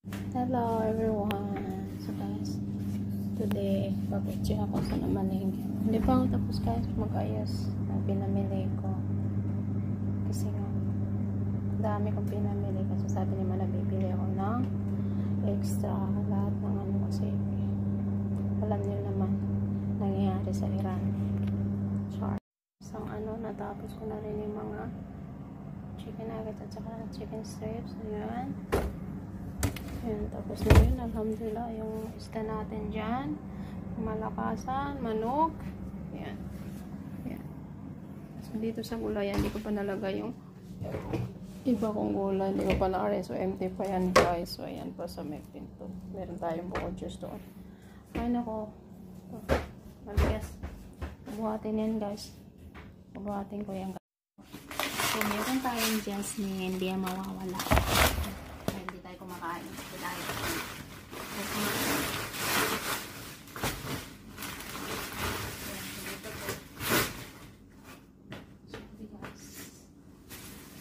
Hello everyone! So guys, today pag-check ako sa namanig. Hindi pa ako tapos guys mag-ayos ng pinamili ko. Kasi nga, dami kong pinamili kasi sabi naman nabibili ako ng extra lahat ng ano kasi alam niyo naman nangyayari sa Iran. Char. Isang ano, natapos ko na rin yung mga chicken nuggets at saka chicken strips. Ayan. Ayan, tapos na yun, alhamdulillah, yung isda natin dyan, malakasan, manok, ayan, ayan. So, dito sa gulay, hindi ko pa nalagay yung iba kong gulay, hindi ko pa na-arrange, so empty pa yan guys, so ayan pa sa may pinto, meron tayong bukod juice doon. Ay nako, maligas, buhatin yan guys, buhatin ko yan guys. So, meron tayong jasmine, hindi yan mawawala. Hindi tayo kumakain. Dahil bigas.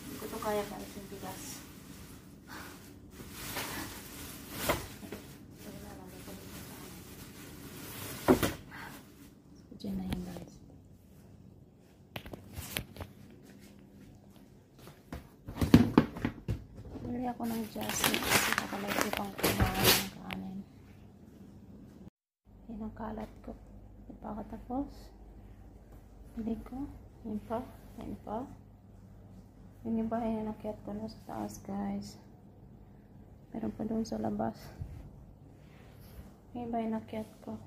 Hindi ko ito kaya guys yung bigas. So, dyan na yan guys. Bili ako ng jasmine kasi kakalagay pang kumain ng kanin. Yan ang kalat ko. Yan pa ako tapos. Bili ko. Yan pa. Yan pa. Yung iba yan nakiat ko na sa taas guys. Meron pa doon sa labas. Yung iba yung nakiat ko.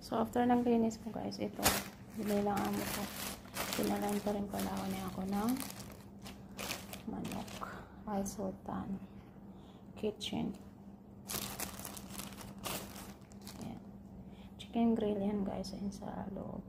So after ng linis ko guys, ito. Bili lang amo ko. Pinalan pa rin pala ako ng manok. Al Sultan Kitchen. Ayan. Chicken grill yan guys, sa loob.